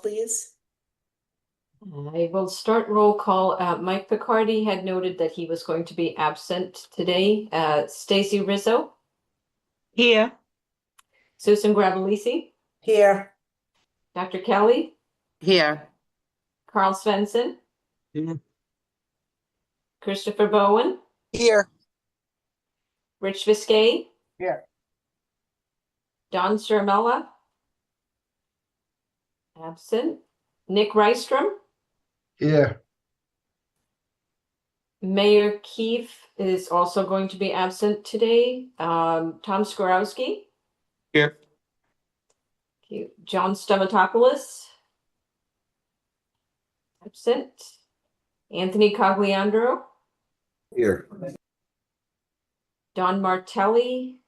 please? I will start roll call. Mike Picardi had noted that he was going to be absent today. Stacy Rizzo, Here. Susan Gravellisi, Here. Dr. Kelly, Here. Carl Svensson, Here. Christopher Bowen, Here. Rich Viscay, Here. Don Ciaramella, absent, Nick Rystrom, Here. Mayor Keefe is also going to be absent today. Tom Skorowski, Here. John Stamatopoulos, absent, Anthony Cogliandro, Here. Don Martelli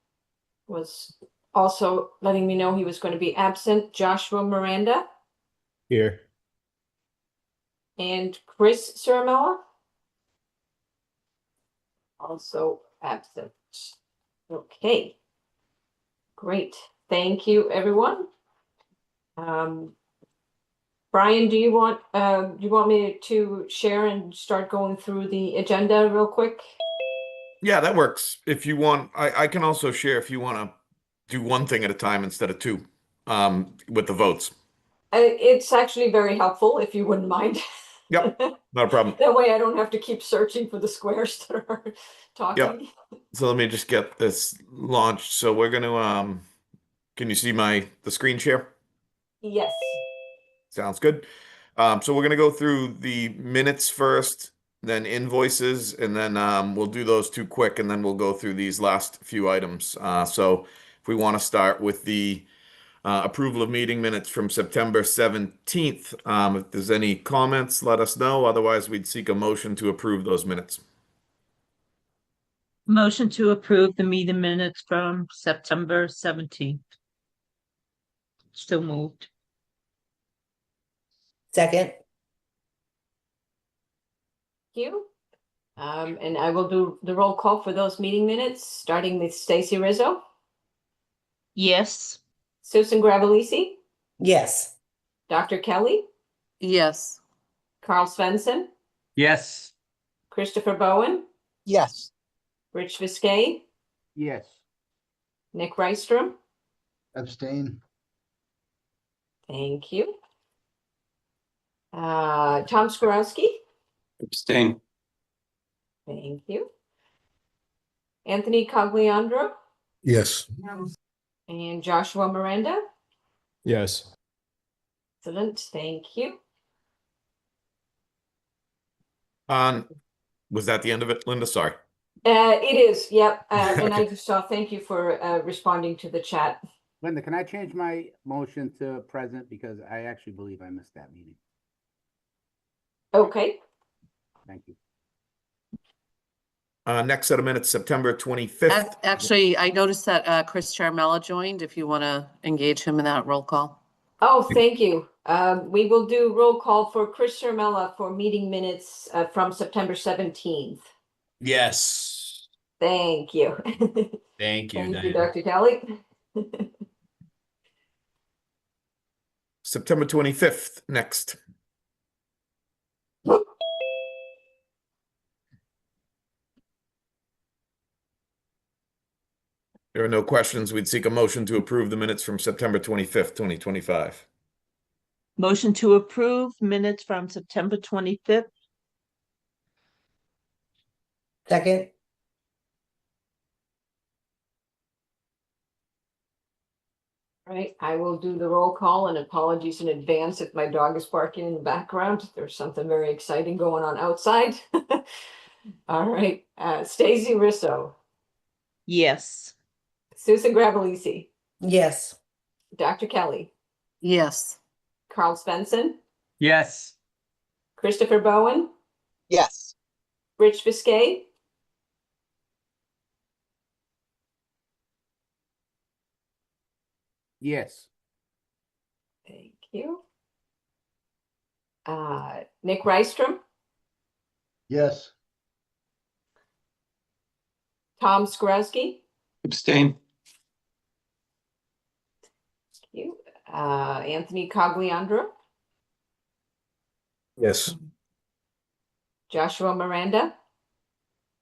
was also letting me know he was going to be absent. Joshua Miranda Here. and Chris Ciaramella also absent. Okay, great. Thank you, everyone. Brian, do you want me to share and start going through the agenda real quick? Yeah, that works. If you want, I can also share if you want to do one thing at a time instead of two, with the votes. It's actually very helpful if you wouldn't mind. Yep, not a problem. That way I don't have to keep searching for the squares that are talking. So let me just get this launched. So we're gonna, can you see the screen share? Yes. Sounds good. So we're gonna go through the minutes first, then invoices, and then we'll do those two quick, and then we'll go through these last few items. So if we want to start with the approval of meeting minutes from September 17th. If there's any comments, let us know. Otherwise, we'd seek a motion to approve those minutes. Motion to approve the meeting minutes from September 17th. Still moved. Second. Thank you. And I will do the roll call for those meeting minutes, starting with Stacy Rizzo, Yes. Susan Gravellisi, Yes. Dr. Kelly, Yes. Carl Svensson, Yes. Christopher Bowen, Yes. Rich Viscay, Yes. Nick Rystrom. Abstain. Thank you. Tom Skorowski. Abstain. Thank you. Anthony Cogliandro Yes. and Joshua Miranda. Yes. Excellent. Thank you. Was that the end of it, Linda? Sorry. It is. Yep. And I Okay. just saw, thank you for responding to the chat. Linda, can I change my motion to present because I actually believe I missed that meeting? Okay. Thank you. Next set of minutes, September 25th. Actually, I noticed that Chris Ciaramella joined, if you want to engage him in that roll call. Oh, thank you. We will do roll call for Chris Ciaramella for meeting minutes from September 17th. Yes. Thank you. Thank you, Thank you, Diana. Dr. Kelly. September 25th, next. There are no questions. We'd seek a motion to approve the minutes from September 25th, 2025. Motion to approve minutes from September 25th. Second. All right, I will do the roll call, and apologies in advance if my dog is barking in the background. There's something very exciting going on outside. All right, Stacy Rizzo, Yes. Susan Gravellisi, Yes. Dr. Kelly, Yes. Carl Svensson, Yes. Christopher Bowen, Yes. Rich Viscay, Yes. thank you. Nick Rystrom, Yes. Tom Skorowski, Abstain. thank you. Anthony Cogliandro, Yes. Joshua Miranda,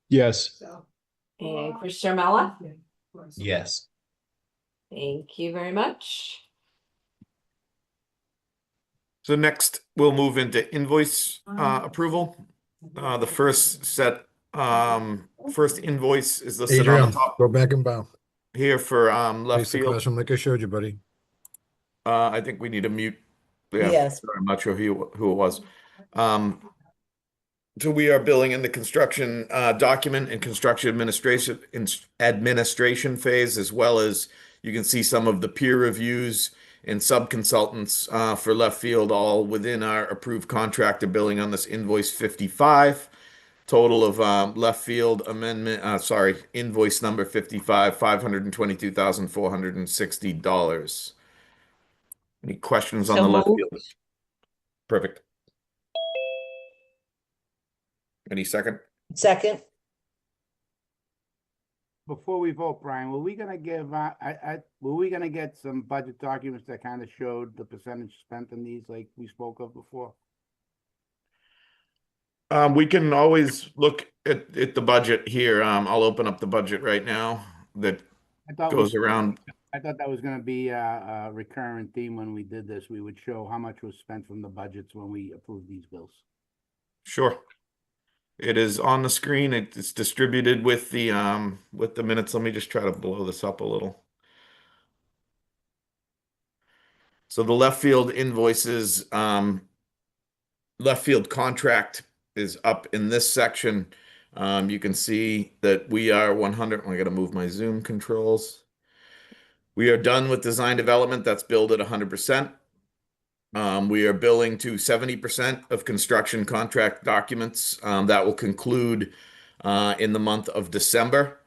Yes. and Chris Charmella. Yes. Thank you very much. So next, we'll move into invoice approval. The first invoice is listed on Adrian, the top go back and bow. here for left Face the field. classroom like I showed you, buddy. I think we need to mute. Yeah, Yes. I'm not sure who it was. So we are billing in the construction document and construction administration phase, as well as you can see some of the peer reviews and sub-consultants for left field, all within our approved contractor billing on this invoice 55. Total of left field invoice number 55, $522,460. Any questions on So the left moved. field? Perfect. Any second? Second. Before we vote, Brian, were we gonna give, were we gonna get some budget documents that kind of showed the percentage spent in these, like we spoke of before? We can always look at the budget here. I'll open up the budget right now that I thought goes around. I thought that was gonna be a recurrent theme when we did this. We would show how much was spent from the budgets when we approved these bills. Sure. It is on the screen. It's distributed with the minutes. Let me just try to blow this up a little. So the left field invoices, left field contract is up in this section. You can see that we are 100. I got to move my Zoom controls. We are done with design development. That's billed at 100%. We are billing to 70% of construction contract documents. That will conclude in the month of December.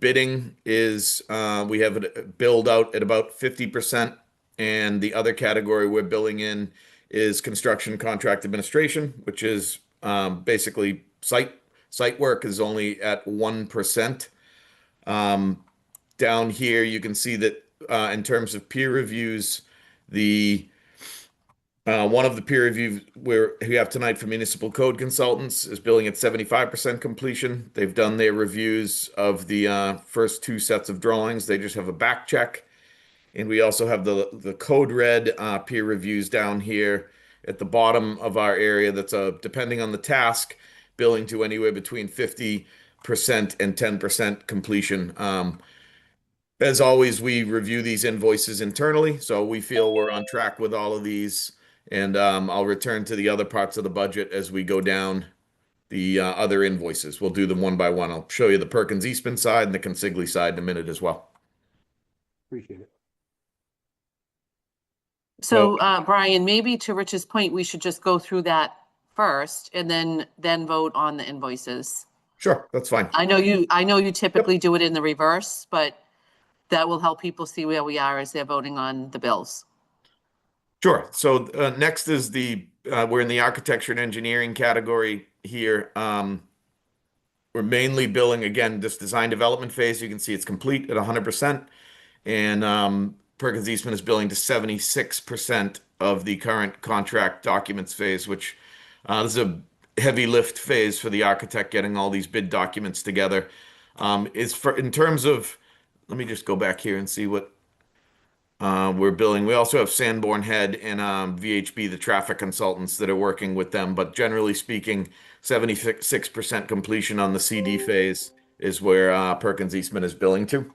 Bidding is, we have it billed out at about 50%. And the other category we're billing in is construction contract administration, which is basically site work is only at 1%. Down here, you can see that in terms of peer reviews, the one of the peer reviews we have tonight for municipal code consultants is billing at 75% completion. They've done their reviews of the first two sets of drawings. They just have a back check. And we also have the code red peer reviews down here at the bottom of our area. That's depending on the task, billing to anywhere between 50% and 10% completion. As always, we review these invoices internally, so we feel we're on track with all of these. And I'll return to the other parts of the budget as we go down the other invoices. We'll do them one by one. I'll show you the Perkins Eastman side and the Consigli side in a minute as well. Appreciate it. So, Brian, maybe to Rich's point, we should just go through that first and then vote on the invoices. Sure, that's fine. I know you typically do it in the reverse, but that will help people see where we are as they're voting on the bills. Sure. So next is we're in the architecture and engineering category here. We're mainly billing, again, this design development phase. You can see it's complete at 100%. And Perkins Eastman is billing to 76% of the current contract documents phase, which this is a heavy lift phase for the architect getting all these bid documents together. In terms of, let me just go back here and see what we're billing. We also have Sanborn Head and VHB, the traffic consultants that are working with them. But generally speaking, 76% completion on the CD phase is where Perkins Eastman is billing to.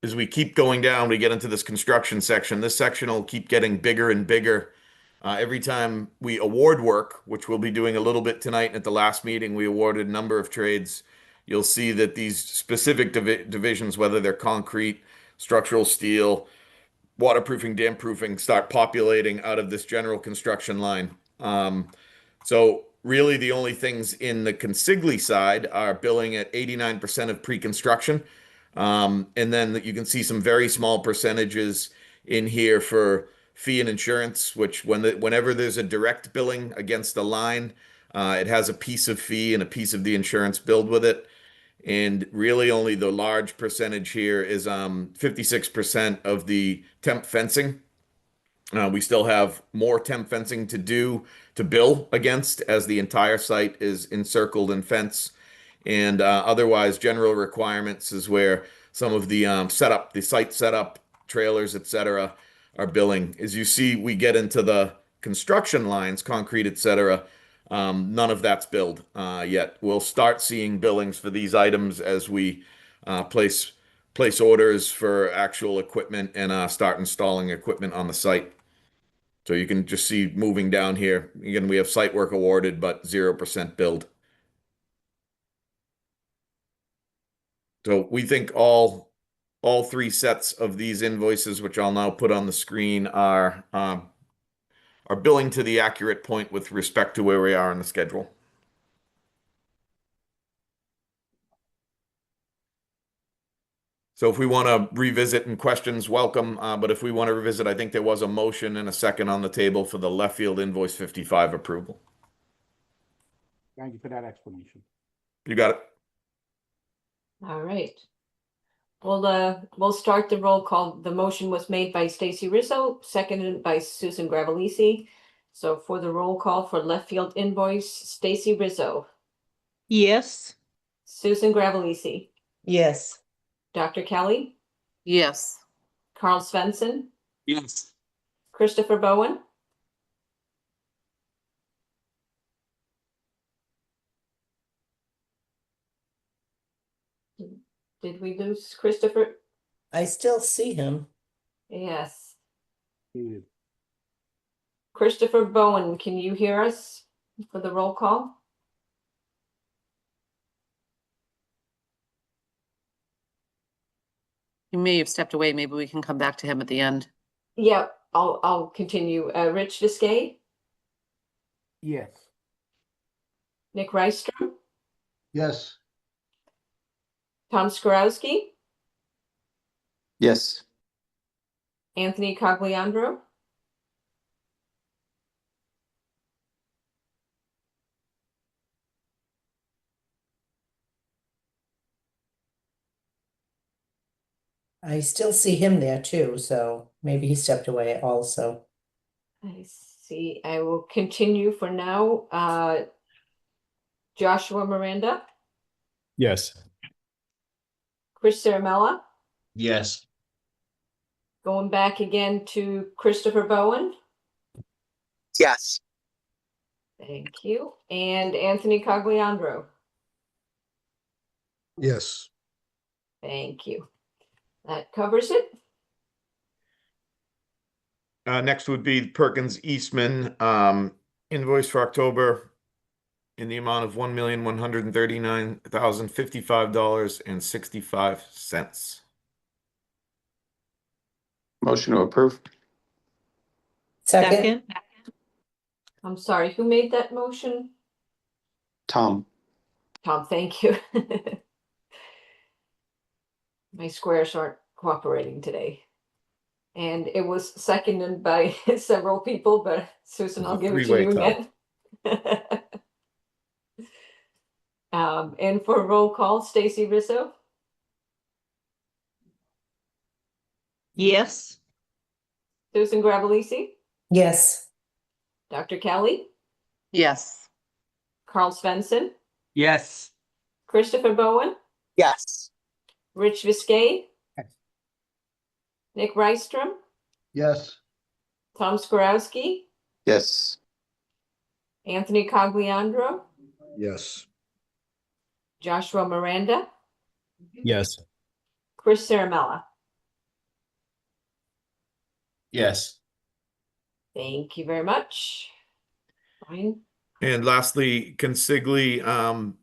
As we keep going down, we get into this construction section. This section will keep getting bigger and bigger. Every time we award work, which we'll be doing a little bit tonight at the last meeting, we awarded a number of trades. You'll see that these specific divisions, whether they're concrete, structural steel, waterproofing, damp-proofing, start populating out of this general construction line. So really the only things in the Consigli side are billing at 89% of pre-construction. And then you can see some very small percentages in here for fee and insurance, which whenever there's a direct billing against the line, it has a piece of fee and a piece of the insurance billed with it. And really only the large percentage here is 56% of the temp fencing. We still have more temp fencing to do to bill against, as the entire site is encircled in fence. And otherwise, general requirements is where some of the setup, the site setup, trailers, etc., are billing. As you see, we get into the construction lines, concrete, etc. None of that's billed yet. We'll start seeing billings for these items as we place orders for actual equipment and start installing equipment on the site. So you can just see moving down here. Again, we have site work awarded, but 0% billed. So we think all three sets of these invoices, which I'll now put on the screen, are billing to the accurate point with respect to where we are in the schedule. So if we want to revisit and questions, welcome. But if we want to revisit, I think there was a motion and a second on the table for the left field invoice 55 approval. Thank you for that explanation. You got it. All right. We'll start the roll call. The motion was made by Stacy Rizzo, seconded by Susan Gravellisi. So for the roll call for left field invoice, Stacy Rizzo, Yes. Susan Gravellisi, Yes. Dr. Kelly, Yes. Carl Svensson, Yes. Christopher Bowen, did we lose Christopher? I still see him. Yes. Muted. Christopher Bowen, can you hear us for the roll call? He may have stepped away. Maybe we can come back to him at the end. Yeah, I'll continue. Rich Viscay, Yes. Nick Rystrom, Yes. Tom Skorowski, Yes. Anthony Cogliandro, I still see him there too, so maybe he stepped away also. I see. I will continue for now. Joshua Miranda, Yes. Chris Ciaramella, Yes. going back again to Christopher Bowen. Yes. Thank you. And Anthony Cogliandro. Yes. Thank you. That covers it. Next would be Perkins Eastman invoice for October in the amount of $1,139,055.65. Motion to approve. Second? I'm sorry, who made that motion? Tom. Tom, thank you. My squares aren't cooperating today. And it was seconded by several people, but Susan, I'll give it to Three-way you tie. again. And for roll call, Stacy Rizzo, Yes. Susan Gravellisi, Yes. Dr. Kelly, Yes. Carl Svensson, Yes. Christopher Bowen, Yes. Rich Viscay, Yes. Nick Rystrom, Yes. Tom Skorowski, Yes. Anthony Cogliandro, Yes. Joshua Miranda, Yes. Chris Ciaramella. Yes. Thank you very much. Brian? And lastly, consigli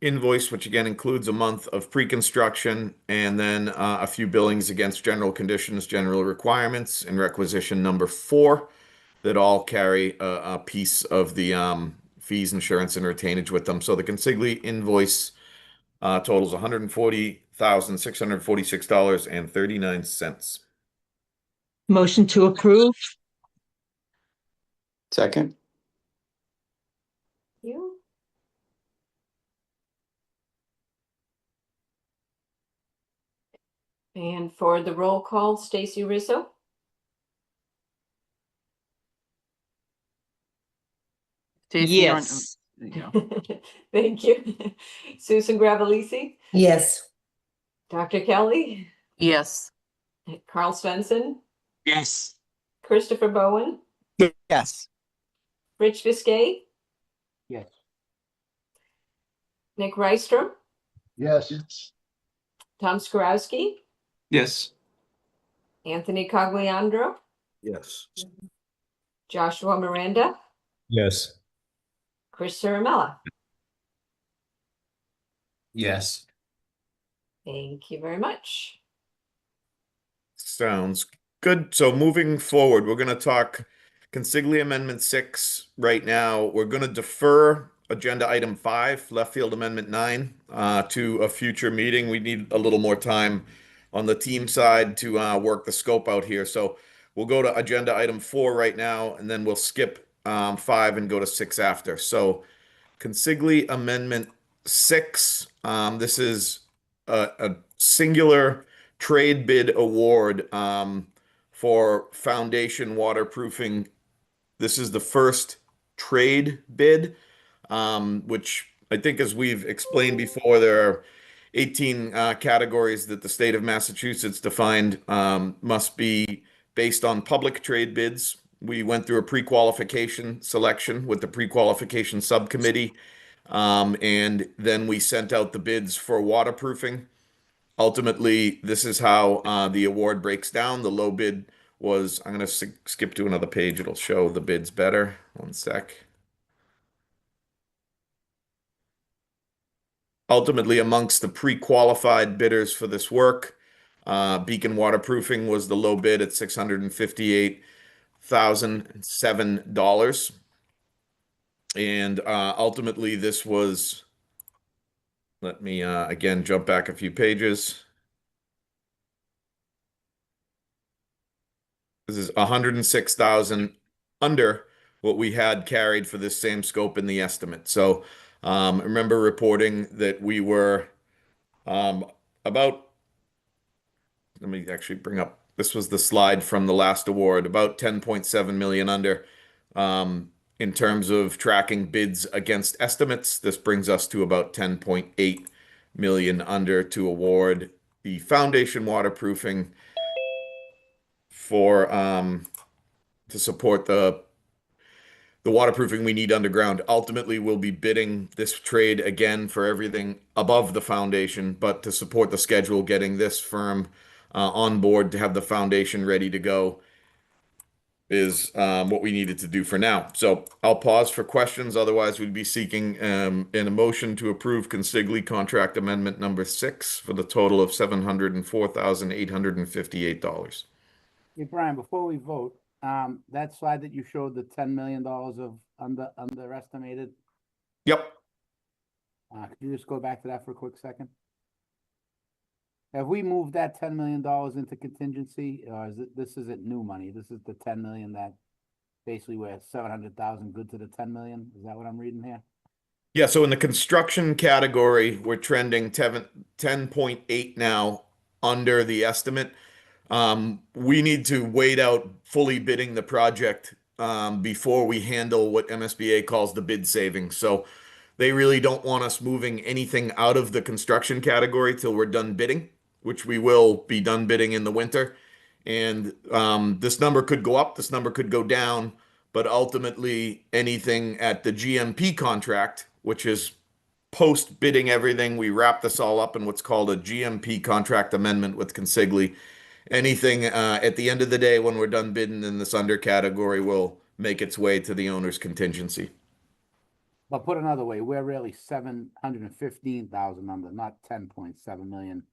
invoice, which again includes a month of pre-construction and then a few billings against general conditions, general requirements, and requisition number 4 that all carry a piece of the fees, insurance, and retainage with them. So the consigli invoice totals $140,646.39. Motion to approve? Second. You? And for the roll call, Stacy Rizzo, Jason, you're on. Yes. Yeah. Thank you. Susan Gravellisi, Yes. Dr. Kelly, Yes. Carl Svensson, Yes. Christopher Bowen, Yes. Rich Viscay, Yes. Nick Rystrom, Yes. Tom Skorowski, Yes. Anthony Cogliandro, Yes. Joshua Miranda, Yes. Chris Ciaramella. Yes. Thank you very much. Sounds good. So moving forward, we're going to talk Consigli Amendment 6 right now. We're going to defer Agenda Item 5, Left Field Amendment 9, to a future meeting. We need a little more time on the team side to work the scope out here. So we'll go to Agenda Item 4 right now, and then we'll skip 5 and go to 6 after. So Consigli Amendment 6, this is a singular trade bid award for foundation waterproofing. This is the first trade bid, which I think, as we've explained before, there are 18 categories that the state of Massachusetts defined must be based on public trade bids. We went through a pre-qualification selection with the pre-qualification subcommittee, and then we sent out the bids for waterproofing. Ultimately, this is how the award breaks down. The low bid was, I'm going to skip to another page. It'll show the bids better. One sec. Ultimately, amongst the pre-qualified bidders for this work, Beacon Waterproofing was the low bid at $658,007. And ultimately, this was, let me again jump back a few pages. This is 106,000 under what we had carried for this same scope in the estimate. So I remember reporting that we were about, let me actually bring up, this was the slide from the last award, about 10.7 million under. In terms of tracking bids against estimates, this brings us to about 10.8 million under to award the foundation waterproofing for to support the waterproofing we need underground. Ultimately, we'll be bidding this trade again for everything above the foundation, but to support the schedule, getting this firm on board to have the foundation ready to go is what we needed to do for now. So I'll pause for questions. Otherwise, we'd be seeking an motion to approve Consigli Contract Amendment number 6 for the total of $704,858. Hey, Brian, before we vote, that slide that you showed, the $10 million of underestimated, Yep. could you just go back to that for a quick second? Have we moved that $10 million into contingency, or this isn't new money? This is the 10 million that basically we're 700,000 good to the 10 million? Is that what I'm reading here? Yeah, so in the construction category, we're trending 10.8 now under the estimate. We need to wait out fully bidding the project before we handle what MSBA calls the bid savings. So they really don't want us moving anything out of the construction category till we're done bidding, which we will be done bidding in the winter. And this number could go up, this number could go down, but ultimately anything at the GMP contract, which is post bidding everything, we wrap this all up in what's called a GMP contract amendment with Consigli. Anything at the end of the day when we're done bidding in this under category will make its way to the owner's contingency. But put another way, we're really 715,000 under, not 10.7 million,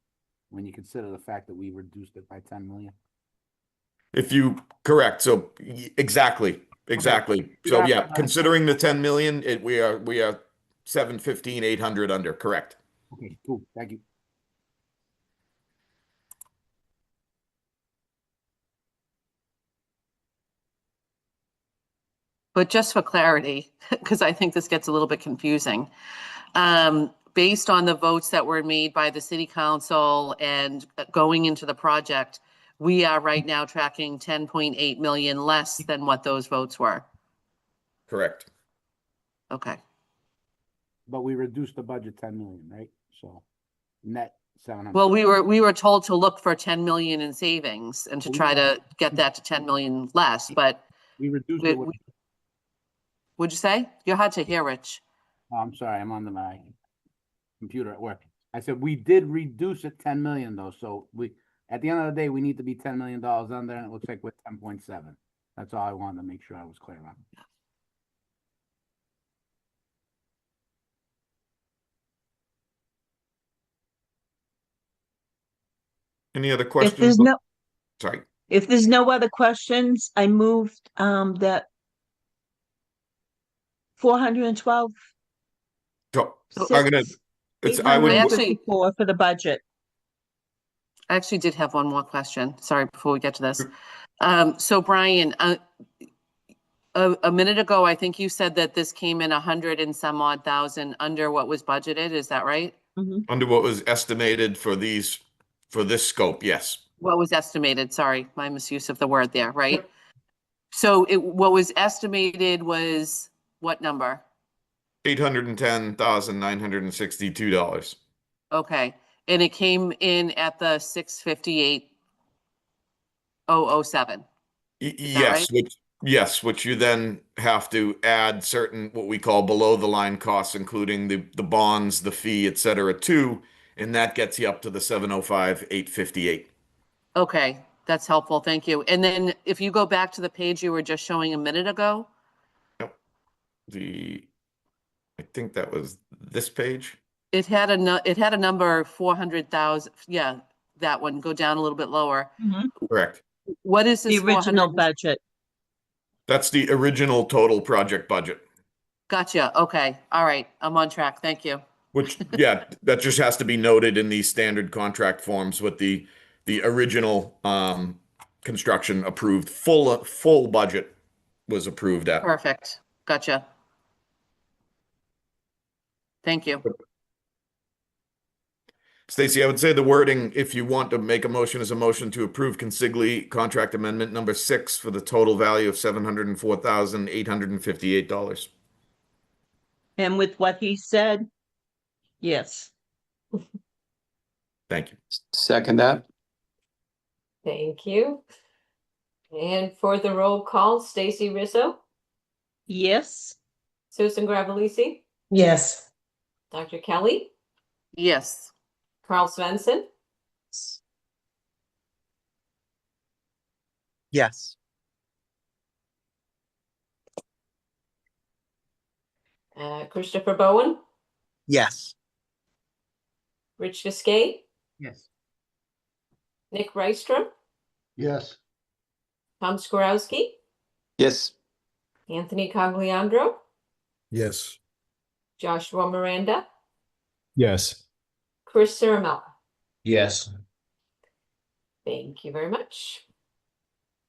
when you consider the fact that we reduced it by 10 million. If you correct, so exactly. So yeah, considering the 10 million, we are 715,800 under, correct. Okay, cool, thank you. But just for clarity, because I think this gets a little bit confusing, based on the votes that were made by the city council and going into the project, we are right now tracking 10.8 million less than what those votes were. Correct. Okay. But we reduced the budget 10 million, right? So net 700. Well, we were told to look for 10 million in savings and to try to get that to 10 million less, but We reduced we- it with, what'd you say? You're hard to hear, Rich. oh, I'm sorry, I'm on my computer at work. I said, we did reduce it 10 million though, so at the end of the day, we need to be $10 million under, and it looks like we're 10.7. That's all I wanted to make sure I was clear on. Any other If questions? there's no, Sorry. if there's no other questions, I moved, that 412. So So- I'm gonna, I would, 854 for the budget. I actually did have one more question. Sorry, before we get to this. So Brian, a minute ago, I think you said that this came in 100 and some odd thousand under what was budgeted. Is that right? under what was estimated for this scope, yes. What was estimated? Sorry, my misuse of the word there, right? So what was estimated was what number? $810,962. Okay, and it came in at the 658,007. Yes, which you then have to add certain what we call below the line costs, including the bonds, the fee, et cetera, too, and that gets you up to the 705,858. Okay, that's helpful. Thank you. And then if you go back to the page you were just showing a minute ago, I think that was this page. it had a number 400,000. Yeah, that one. Go down a little bit lower. Correct. What is The this original 400? budget. That's the original total project budget, Gotcha. Okay. All right. I'm on track. Thank you. which, yeah, that just has to be noted in these standard contract forms with the original construction approved. Full budget was approved at. Perfect. Gotcha. Thank you. Stacy, I would say the wording, if you want to make a motion, is a motion to approve consigli contract amendment number 6 for the total value of $704,858. And with what he said, yes. Thank you. Second that. Thank you. And for the roll call, Stacy Rizzo, Yes. Susan Gravellisi, Yes. Dr. Kelly, Yes. Carl Svensson, Yes. Christopher Bowen, Yes. Rich Viscay, Yes. Nick Rystrom, Yes. Tom Skorowski, Yes. Anthony Cogliandro, Yes. Joshua Miranda, Yes. Chris Ciramella. Yes. Thank you very much.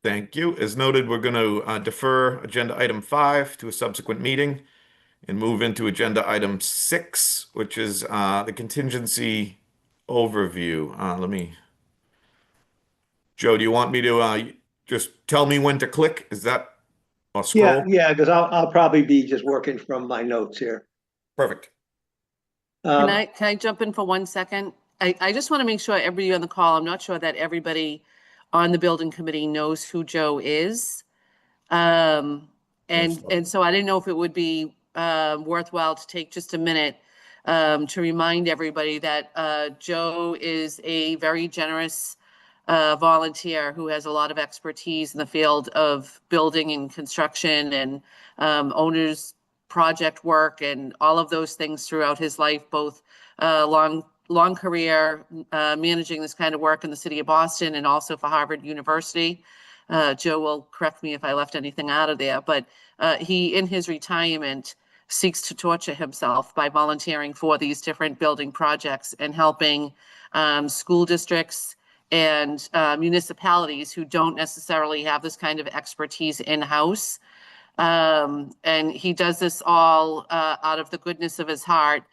Thank you. As noted, we're going to defer agenda item 5 to a subsequent meeting and move into agenda item 6, which is the contingency overview. Joe, do you want me to just tell me when to click? Is that a scroll? Yeah, because I'll probably be just working from my notes here. Perfect. Can I jump in for 1 second? I just want to make sure everybody on the call, I'm not sure that everybody on the building committee knows who Joe is. And so I didn't know if it would be worthwhile to take just a minute to remind everybody that Joe is a very generous volunteer who has a lot of expertise in the field of building and construction and owners project work and all of those things throughout his life, both long career managing this kind of work in the city of Boston and also for Harvard University. Joe will correct me if I left anything out of there, but he, in his retirement, seeks to torture himself by volunteering for these different building projects and helping school districts and municipalities who don't necessarily have this kind of expertise in-house. And he does this all out of the goodness of his heart.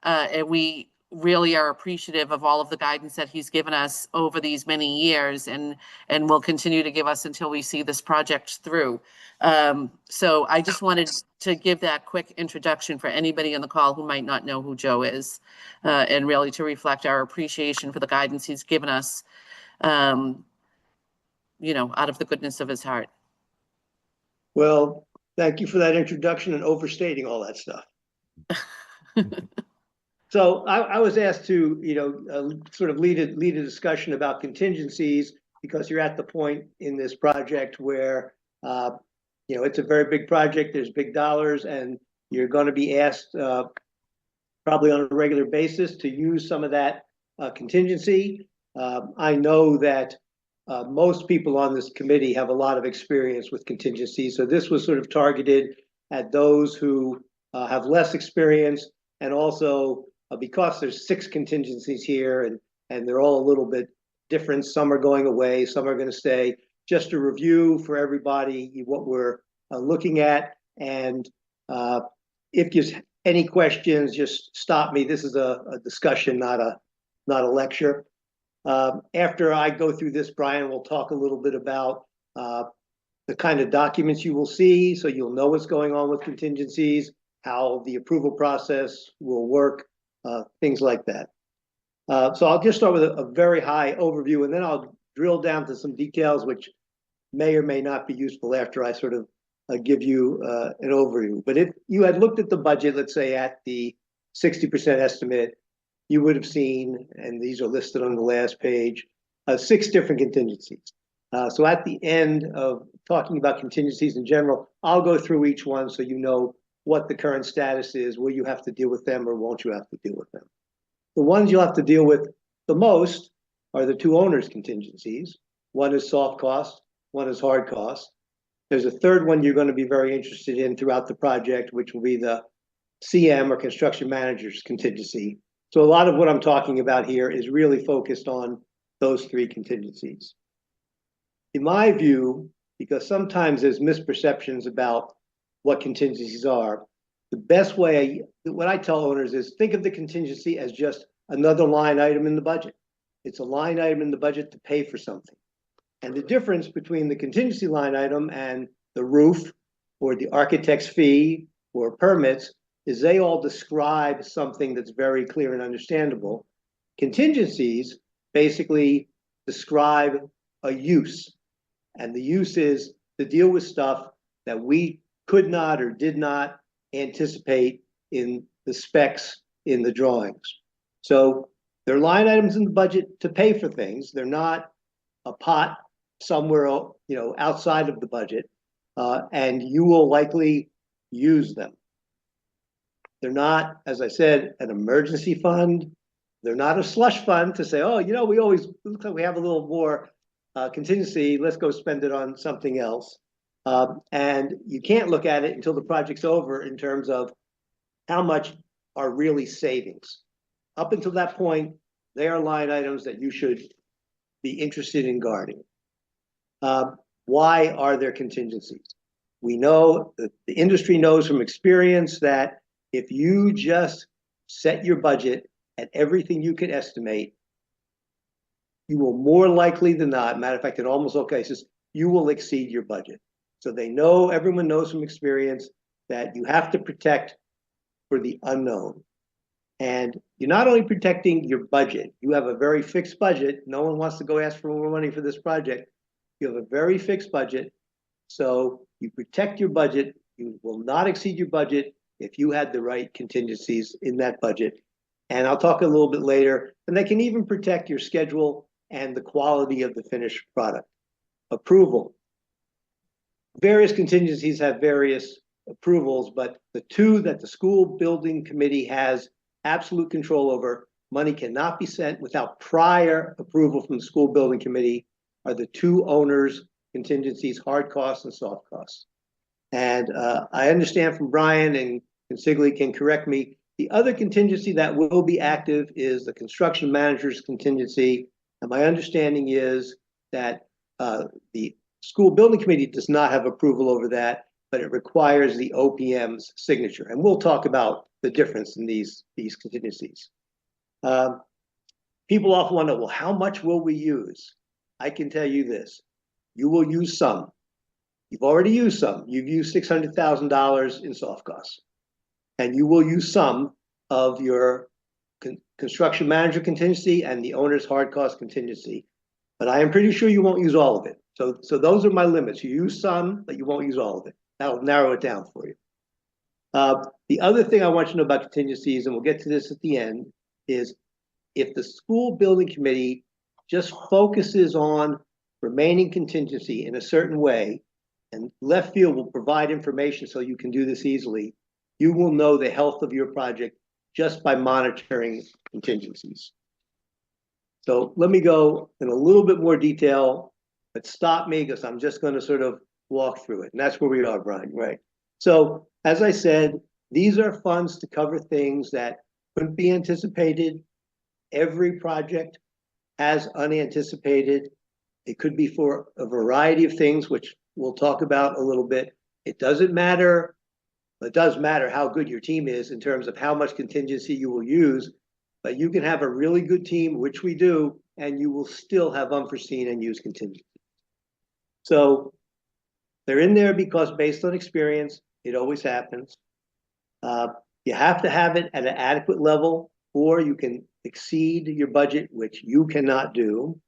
And we really are appreciative of all of the guidance that he's given us over these many years and will continue to give us until we see this project through. So I just wanted to give that quick introduction for anybody on the call who might not know who Joe is, and really to reflect our appreciation for the guidance he's given us, out of the goodness of his heart. Well, thank you for that introduction and overstating all that stuff. So I was asked to, sort of lead a discussion about contingencies because you're at the point in this project where, it's a very big project. There's big dollars, and you're going to be asked probably on a regular basis to use some of that contingency. I know that most people on this committee have a lot of experience with contingencies, so this was sort of targeted at those who have less experience, and also because there's 6 contingencies here, and they're all a little bit different. Some are going away, some are going to stay. Just a review for everybody what we're looking at, and if you have any questions, just stop me. This is a discussion, not a lecture. After I go through this, Brian will talk a little bit about the kind of documents you will see, so you'll know what's going on with contingencies, how the approval process will work, things like that. So I'll just start with a very high overview, and then I'll drill down to some details which may or may not be useful after I sort of give you an overview. But if you had looked at the budget, let's say at the 60% estimate, you would have seen, and these are listed on the last page, 6 different contingencies. So at the end of talking about contingencies in general, I'll go through each one so you know what the current status is, will you have to deal with them or won't you have to deal with them. The ones you'll have to deal with the most are the 2 owners' contingencies. One is soft cost, one is hard cost. There's a third one you're going to be very interested in throughout the project, which will be the CM or construction manager's contingency. So a lot of what I'm talking about here is really focused on those 3 contingencies. In my view, because sometimes there's misperceptions about what contingencies are, the best way, what I tell owners is think of the contingency as just another line item in the budget. It's a line item in the budget to pay for something. And the difference between the contingency line item and the roof or the architect's fee or permits is they all describe something that's very clear and understandable. Contingencies basically describe a use, and the use is to deal with stuff that we could not or did not anticipate in the specs in the drawings. So they're line items in the budget to pay for things. They're not a pot somewhere, outside of the budget, and you will likely use them. They're not, as I said, an emergency fund. They're not a slush fund to say, we always look like we have a little more contingency. Let's go spend it on something else. And you can't look at it until the project's over in terms of how much are really savings. Up until that point, they are line items that you should be interested in guarding. Why are there contingencies? We know that the industry knows from experience that if you just set your budget at everything you can estimate, you will more likely than not, matter of fact, in almost all cases, you will exceed your budget. So everyone knows from experience that you have to protect for the unknown. And you're not only protecting your budget, you have a very fixed budget. No one wants to go ask for more money for this project. You have a very fixed budget. So you protect your budget. You will not exceed your budget if you had the right contingencies in that budget. And I'll talk a little bit later, and they can even protect your schedule and the quality of the finished product. Approval. Various contingencies have various approvals, but the 2 that the school building committee has absolute control over, money cannot be sent without prior approval from the school building committee, are the 2 owners' contingencies, hard costs and soft costs. And I understand from Brian, and Consigli can correct me, the other contingency that will be active is the construction manager's contingency. And my understanding is that the school building committee does not have approval over that, but it requires the OPM's signature. And we'll talk about the difference in these contingencies. People often wonder, well, how much will we use? I can tell you this, you will use some. You've already used some. You've used $600,000 in soft costs. And you will use some of your construction manager contingency and the owner's hard cost contingency. But I am pretty sure you won't use all of it. So those are my limits. You use some, but you won't use all of it. That'll narrow it down for you. The other thing I want you to know about contingencies, and we'll get to this at the end, is if the school building committee just focuses on remaining contingency in a certain way, and left field will provide information so you can do this easily, you will know the health of your project just by monitoring contingencies. So let me go in a little bit more detail, but stop me because I'm just going to sort of walk through it. And that's where we are, Brian, right? So as I said, these are funds to cover things that couldn't be anticipated. Every project has unanticipated. It could be for a variety of things, which we'll talk about a little bit. It doesn't matter. It does matter how good your team is in terms of how much contingency you will use, but you can have a really good team, which we do, and you will still have unforeseen and use contingency. So they're in there because based on experience, it always happens. You have to have it at an adequate level, or you can exceed your budget, which you cannot do.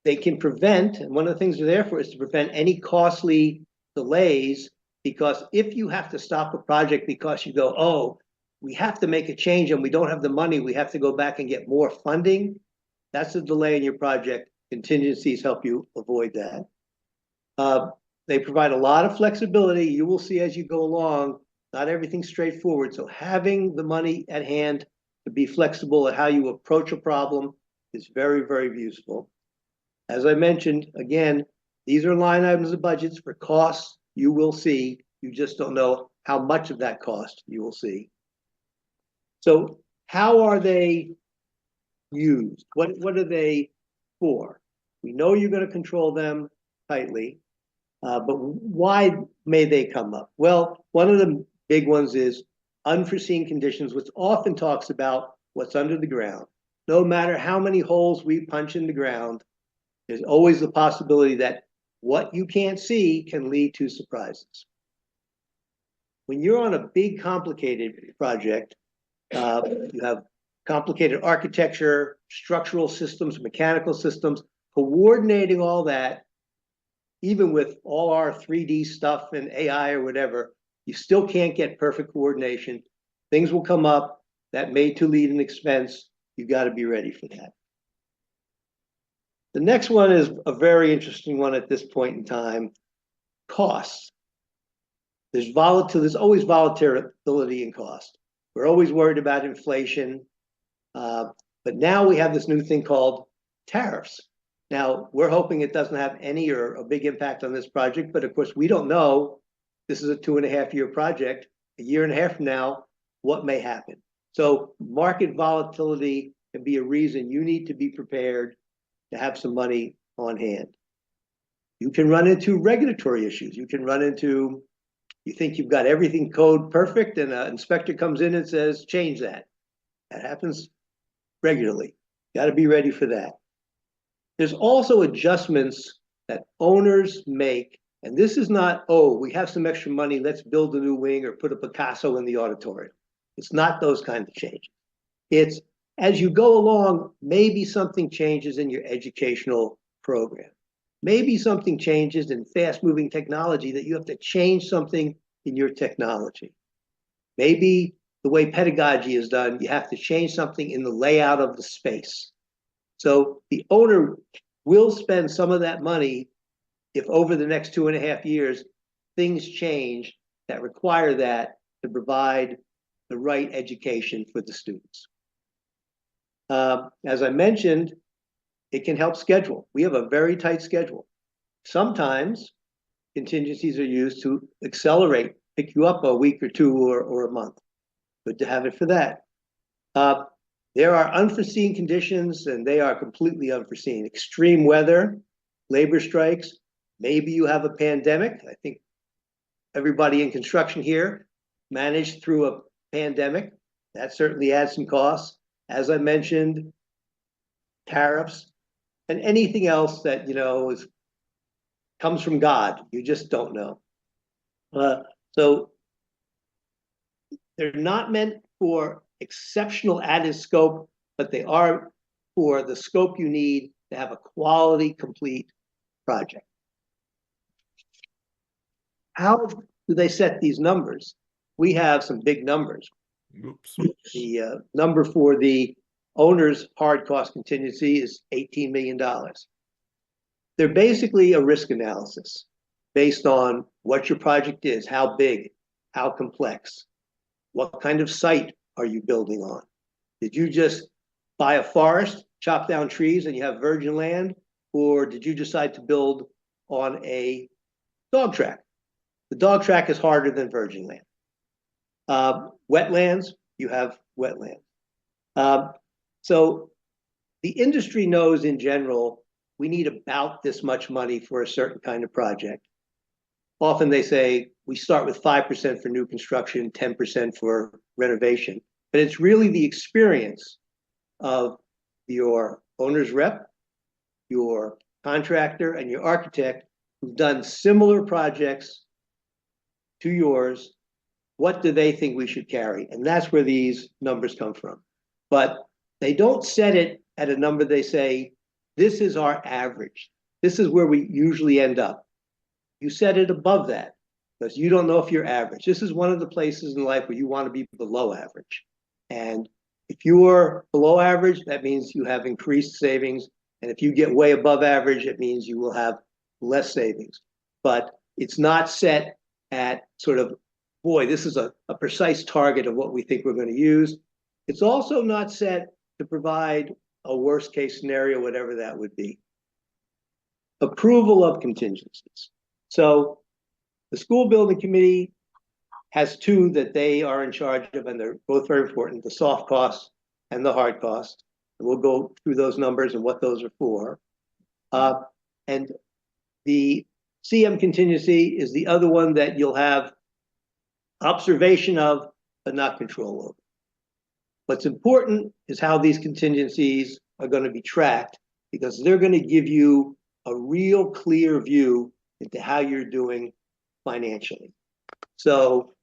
They can prevent, and one of the things they're there for is to prevent any costly delays, because if you have to stop a project because you go, oh, we have to make a change and we don't have the money, we have to go back and get more funding, that's a delay in your project. Contingencies help you avoid that. They provide a lot of flexibility. You will see as you go along, not everything's straightforward. So having the money at hand to be flexible at how you approach a problem is very, very useful. As I mentioned, again, these are line items of budgets for costs you will see. You just don't know how much of that cost you will see. So how are they used? What are they for? We know you're going to control them tightly, but why may they come up? Well, one of the big ones is unforeseen conditions, which often talks about what's under the ground. No matter how many holes we punch in the ground, there's always the possibility that what you can't see can lead to surprises. When you're on a big, complicated project, you have complicated architecture, structural systems, mechanical systems, coordinating all that, even with all our 3D stuff and AI or whatever, you still can't get perfect coordination. Things will come up that may to lead an expense. You got to be ready for that. The next one is a very interesting one at this point in time, costs. There's always volatility in cost. We're always worried about inflation, but now we have this new thing called tariffs. Now, we're hoping it doesn't have any or a big impact on this project, but of course, we don't know. This is a 2.5-year project. A year and a half from now, what may happen? So market volatility can be a reason you need to be prepared to have some money on hand. You can run into regulatory issues. You can run into, you think you've got everything code perfect and an inspector comes in and says, change that. That happens regularly. Got to be ready for that. There's also adjustments that owners make, and this is not, oh, we have some extra money, let's build a new wing or put a Picasso in the auditorium. It's not those kinds of changes. It's as you go along, maybe something changes in your educational program. Maybe something changes in fast-moving technology that you have to change something in your technology. Maybe the way pedagogy is done, you have to change something in the layout of the space. So the owner will spend some of that money if over the next 2.5 years, things change that require that to provide the right education for the students. As I mentioned, it can help schedule. We have a very tight schedule. Sometimes contingencies are used to accelerate, pick you up a week or two or a month. Good to have it for that. There are unforeseen conditions, and they are completely unforeseen. Extreme weather, labor strikes, maybe you have a pandemic. I think everybody in construction here managed through a pandemic. That certainly adds some costs. As I mentioned, tariffs and anything else that, comes from God. You just don't know. So they're not meant for exceptional added scope, but they are for the scope you need to have a quality, complete project. How do they set these numbers? We have some big numbers. Oops. The number for the owner's hard cost contingency is $18 million. They're basically a risk analysis based on what your project is, how big, how complex, what kind of site are you building on? Did you just buy a forest, chop down trees, and you have virgin land? Or did you decide to build on a dog track? The dog track is harder than virgin land. Wetlands, you have wetlands. So the industry knows in general, we need about this much money for a certain kind of project. Often they say, we start with 5% for new construction, 10% for renovation. But it's really the experience of your owner's rep, your contractor, and your architect who've done similar projects to yours. What do they think we should carry? And that's where these numbers come from. But they don't set it at a number. They say, this is our average. This is where we usually end up. You set it above that because you don't know if you're average. This is one of the places in life where you want to be below average. And if you're below average, that means you have increased savings. And if you get way above average, it means you will have less savings. But it's not set at sort of, boy, this is a precise target of what we think we're going to use. It's also not set to provide a worst case scenario, whatever that would be. Approval of contingencies. So the school building committee has two that they are in charge of, and they're both very important, the soft costs and the hard costs. And we'll go through those numbers and what those are for. And the CM contingency is the other one that you'll have observation of, but not control over. What's important is how these contingencies are going to be tracked, because they're going to give you a real clear view into how you're doing financially. So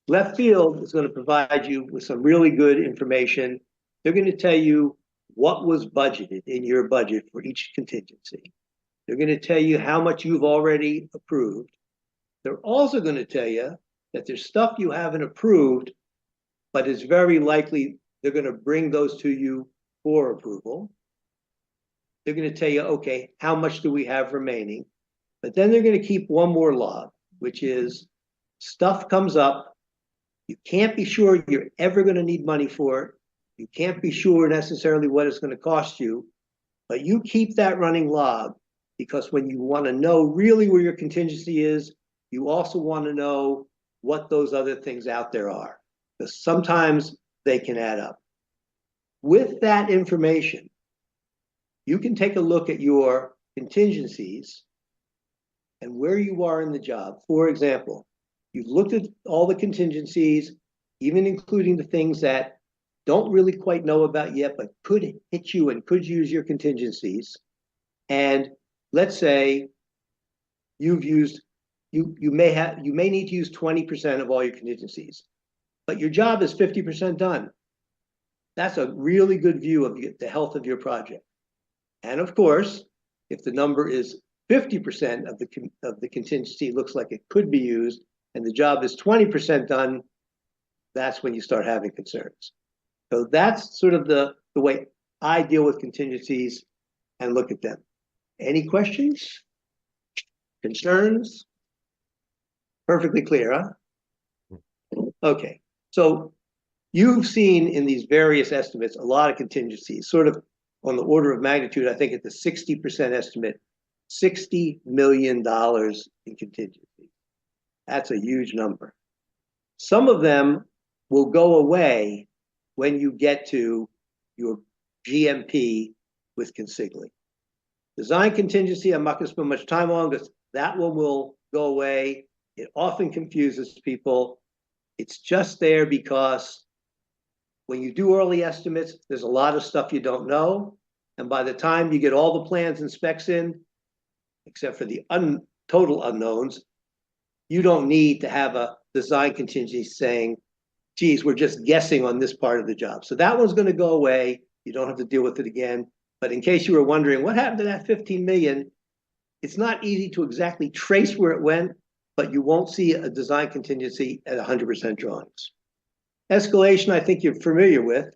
left field is going to provide you with some really good information. They're going to tell you what was budgeted in your budget for each contingency. They're going to tell you how much you've already approved. They're also going to tell you that there's stuff you haven't approved, but it's very likely they're going to bring those to you for approval. They're going to tell you, okay, how much do we have remaining? But then they're going to keep one more log, which is stuff comes up. You can't be sure you're ever going to need money for it. You can't be sure necessarily what it's going to cost you, but you keep that running log, because when you want to know really where your contingency is, you also want to know what those other things out there are, because sometimes they can add up. With that information, you can take a look at your contingencies and where you are in the job. For example, you've looked at all the contingencies, even including the things that don't really quite know about yet, but could hit you and could use your contingencies. And let's say you've used, you may need to use 20% of all your contingencies, but your job is 50% done. That's a really good view of the health of your project. And of course, if the number is 50% of the contingency looks like it could be used, and the job is 20% done, that's when you start having concerns. So that's sort of the way I deal with contingencies and look at them. Any questions? Concerns? Perfectly clear, huh? Okay, so you've seen in these various estimates a lot of contingencies, sort of on the order of magnitude. I think at the 60% estimate, $60 million in contingency. That's a huge number. Some of them will go away when you get to your GMP with consigli. Design contingency, I'm not going to spend much time on because that one will go away. It often confuses people. It's just there because when you do early estimates, there's a lot of stuff you don't know. And by the time you get all the plans and specs in, except for the total unknowns, you don't need to have a design contingency saying, geez, we're just guessing on this part of the job. So that one's going to go away. You don't have to deal with it again. But in case you were wondering what happened to that 15 million, it's not easy to exactly trace where it went, but you won't see a design contingency at 100% drawings. Escalation, I think you're familiar with.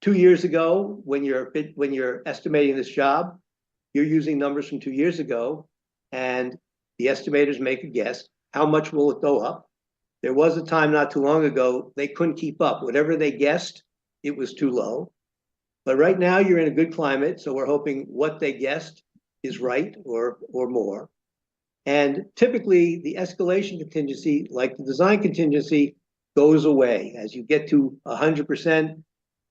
2 years ago, when you're estimating this job, you're using numbers from 2 years ago, and the estimators make a guess. How much will it go up? There was a time not too long ago, they couldn't keep up. Whatever they guessed, it was too low. But right now you're in a good climate, so we're hoping what they guessed is right or more. And typically the escalation contingency, like the design contingency, goes away. As you get to 100%,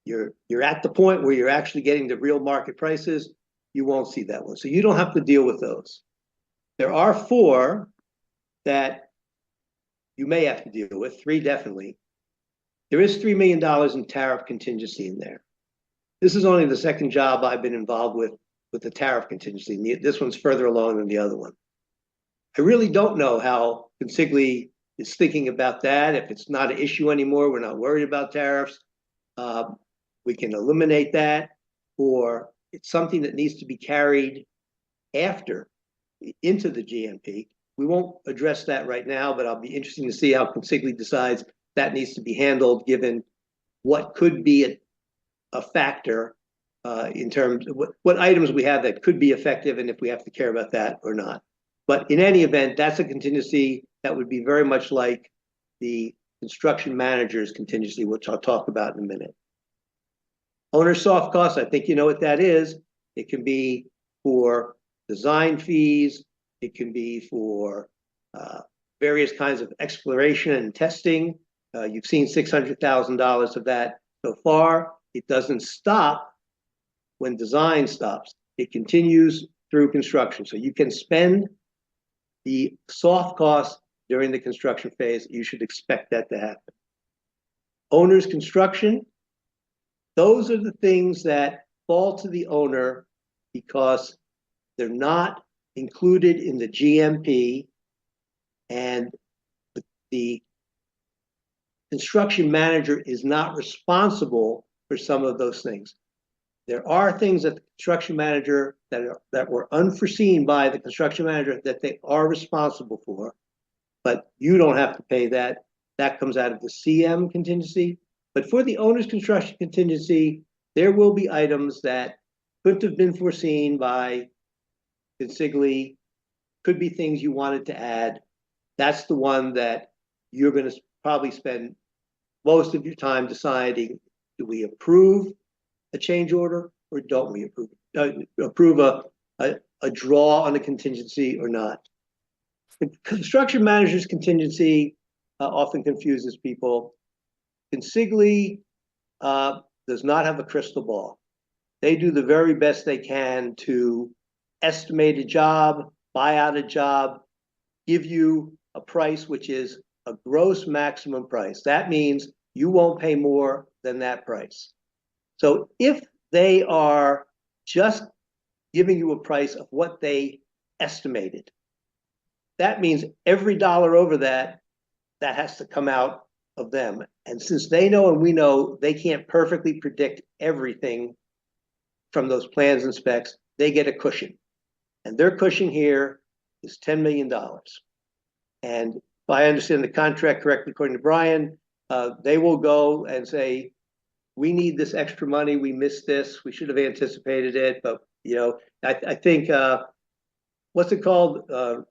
you're at the point where you're actually getting the real market prices, you won't see that one. So you don't have to deal with those. There are 4 that you may have to deal with, 3 definitely. There is $3 million in tariff contingency in there. This is only the second job I've been involved with the tariff contingency. This one's further along than the other one. I really don't know how Consigli is thinking about that. If it's not an issue anymore, we're not worried about tariffs. We can eliminate that, or it's something that needs to be carried after into the GMP. We won't address that right now, but I'll be interested to see how Consigli decides that needs to be handled, given what could be a factor in terms of what items we have that could be effective, and if we have to care about that or not. But in any event, that's a contingency that would be very much like the construction manager's contingency, which I'll talk about in a minute. Owner soft costs, I think you know what that is. It can be for design fees. It can be for various kinds of exploration and testing. You've seen $600,000 of that so far. It doesn't stop when design stops. It continues through construction. So you can spend the soft costs during the construction phase. You should expect that to happen. Owner's construction, those are the things that fall to the owner because they're not included in the GMP, and the construction manager is not responsible for some of those things. There are things that the construction manager that were unforeseen by the construction manager that they are responsible for, but you don't have to pay that. That comes out of the CM contingency. But for the owner's construction contingency, there will be items that couldn't have been foreseen by Consigli, could be things you wanted to add. That's the one that you're going to probably spend most of your time deciding, do we approve a change order or don't we approve a draw on a contingency or not? The construction manager's contingency often confuses people. Consigli does not have a crystal ball. They do the very best they can to estimate a job, buy out a job, give you a price which is a gross maximum price. That means you won't pay more than that price. So if they are just giving you a price of what they estimated, that means every dollar over that has to come out of them. And since they know and we know they can't perfectly predict everything from those plans and specs, they get a cushion. And their cushion here is $10 million. And if I understand the contract correctly, according to Brian, they will go and say, we need this extra money, we missed this, we should have anticipated it. But you know, I think what's it called?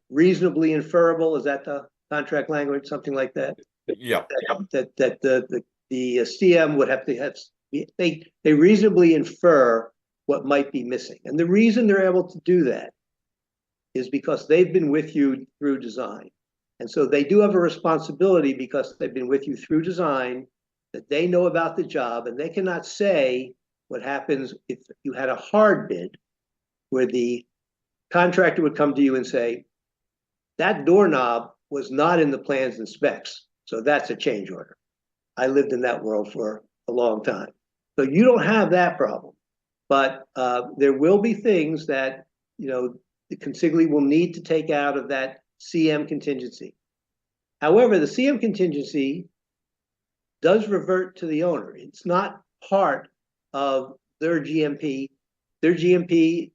Reasonably inferable, is that the contract language, something like that? Yeah. That the CM would have to have, they reasonably infer what might be missing. And the reason they're able to do that is because they've been with you through design. And so they do have a responsibility because they've been with you through design, that they know about the job, and they cannot say what happens if you had a hard bid where the contractor would come to you and say, that doorknob was not in the plans and specs, so that's a change order. I lived in that world for a long time. So you don't have that problem. But there will be things that, the consiglio will need to take out of that CM contingency. However, the CM contingency does revert to the owner. It's not part of their GMP. Their GMP,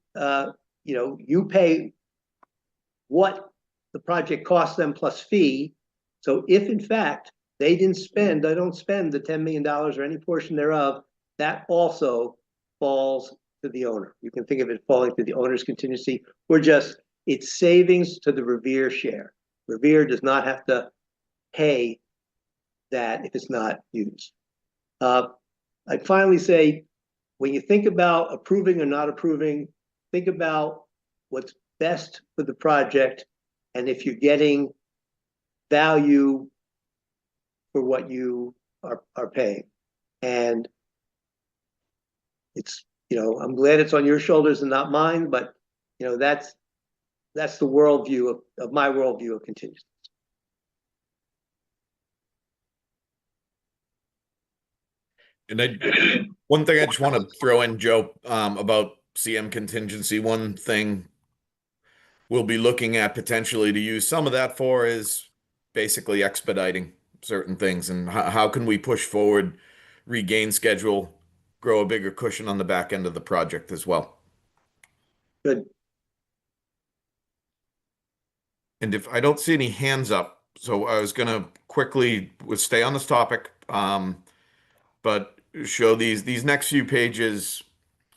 you pay what the project costs them plus fee. So if in fact they don't spend the $10 million or any portion thereof, that also falls to the owner. You can think of it falling to the owner's contingency, or just it's savings to the Revere share. Revere does not have to pay that if it's not used. I'd finally say, when you think about approving or not approving, think about what's best for the project, and if you're getting value for what you are paying. And it's, I'm glad it's on your shoulders and not mine, but that's the worldview of my worldview of contingency. And one thing I just want to throw in, Joe, about CM contingency, one thing we'll be looking at potentially to use some of that for is basically expediting certain things. And how can we push forward, regain schedule, grow a bigger cushion on the back end of the project as well. Good. And if I don't see any hands up, so I was going to quickly stay on this topic, but show these next few pages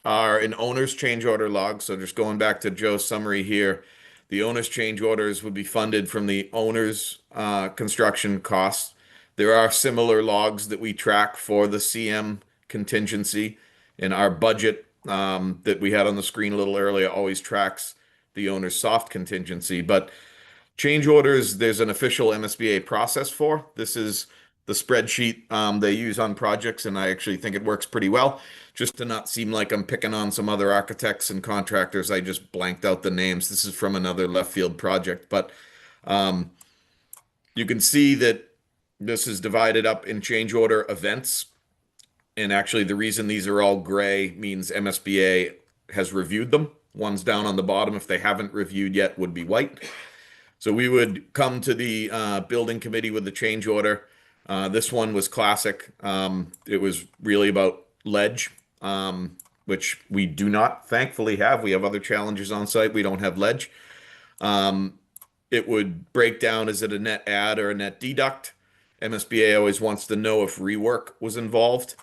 are an owner's change order log. So just going back to Joe's summary here, the owner's change orders would be funded from the owner's construction costs. There are similar logs that we track for the CM contingency, and our budget that we had on the screen a little earlier always tracks the owner's soft contingency. But change orders, there's an official MSBA process for. This is the spreadsheet they use on projects, and I actually think it works pretty well. Just to not seem like I'm picking on some other architects and contractors, I just blanked out the names. This is from another left field project, but you can see that this is divided up in change order events. And actually, the reason these are all gray means MSBA has reviewed them. One's down on the bottom, if they haven't reviewed yet, would be white. So we would come to the building committee with the change order. This one was classic. It was really about ledge, which we do not thankfully have. We have other challenges on site. We don't have ledge. It would break down, is it a net add or a net deduct? MSBA always wants to know if rework was involved.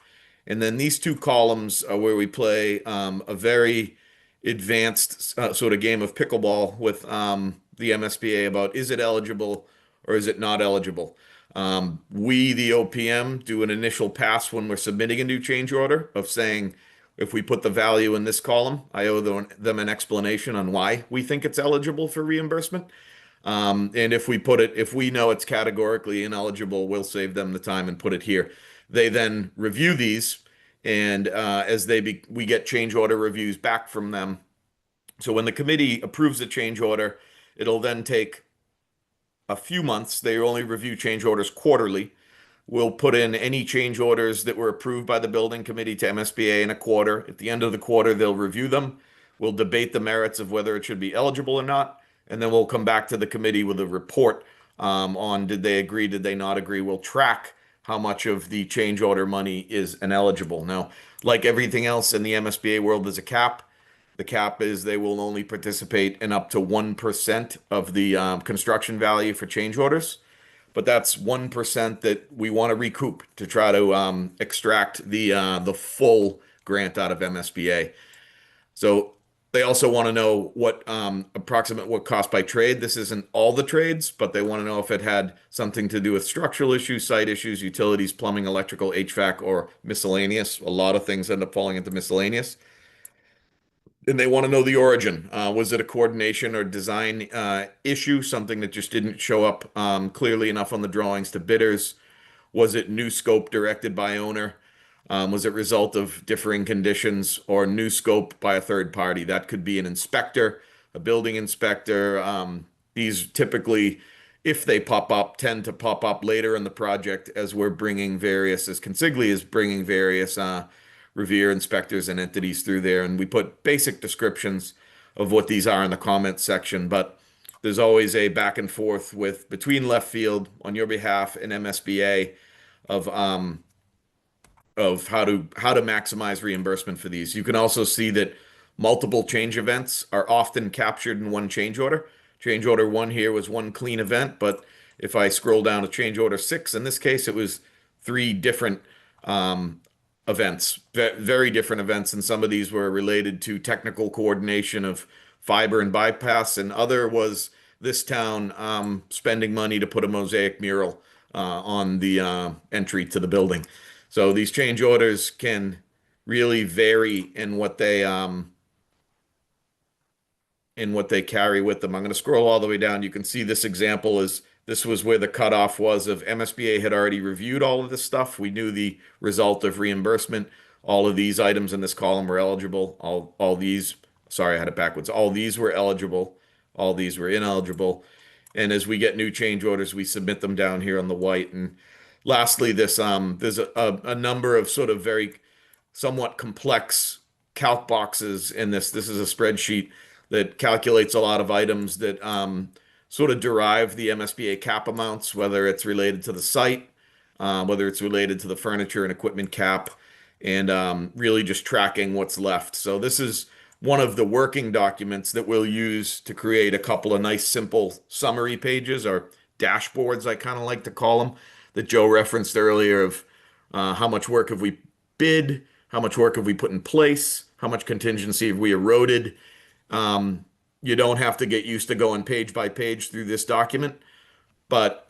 And then these two columns are where we play a very advanced sort of game of pickleball with the MSBA about, is it eligible or is it not eligible? We, the OPM, do an initial pass when we're submitting a new change order of saying, if we put the value in this column, I owe them an explanation on why we think it's eligible for reimbursement. And if we know it's categorically ineligible, we'll save them the time and put it here. They then review these, and as we get change order reviews back from them. So when the committee approves the change order, it'll then take a few months. They only review change orders quarterly. We'll put in any change orders that were approved by the building committee to MSBA in a quarter. At the end of the quarter, they'll review them. We'll debate the merits of whether it should be eligible or not. And then we'll come back to the committee with a report on did they agree, did they not agree. We'll track how much of the change order money is ineligible. Now, like everything else in the MSBA world, there's a cap. The cap is they will only participate in up to 1% of the construction value for change orders. But that's 1% that we want to recoup to try to extract the full grant out of MSBA. So they also want to know what approximate what cost by trade. This isn't all the trades, but they want to know if it had something to do with structural issues, site issues, utilities, plumbing, electrical, HVAC, or miscellaneous. A lot of things end up falling into miscellaneous. And they want to know the origin. Was it a coordination or design issue, something that just didn't show up clearly enough on the drawings to bidders? Was it new scope directed by owner? Was it result of differing conditions or new scope by a third party? That could be an inspector, a building inspector. These typically, if they pop up, tend to pop up later in the project as we're bringing various, as Consigli is bringing various revere inspectors and entities through there. And we put basic descriptions of what these are in the comments section, but there's always a back and forth with between left field on your behalf and MSBA of how to maximize reimbursement for these. You can also see that multiple change events are often captured in one change order. Change order 1 here was one clean event, but if I scroll down to change order 6, in this case, it was 3 different events, very different events, and some of these were related to technical coordination of fiber and bypass, and other was this town spending money to put a mosaic mural on the entry to the building. So these change orders can really vary in what they carry with them. I'm going to scroll all the way down. You can see this example is this was where the cutoff was of MSBA had already reviewed all of this stuff. We knew the result of reimbursement. All of these items in this column were eligible. All these, sorry, I had it backwards. All these were eligible. All these were ineligible. And as we get new change orders, we submit them down here on the white. And lastly, there's a number of sort of very somewhat complex calc boxes in this. This is a spreadsheet that calculates a lot of items that sort of derive the MSBA cap amounts, whether it's related to the site, whether it's related to the furniture and equipment cap, and really just tracking what's left. So this is one of the working documents that we'll use to create a couple of nice simple summary pages, or dashboards, I kind of like to call them, that Joe referenced earlier, of how much work have we bid, how much work have we put in place, how much contingency have we eroded. You don't have to get used to going page by page through this document, but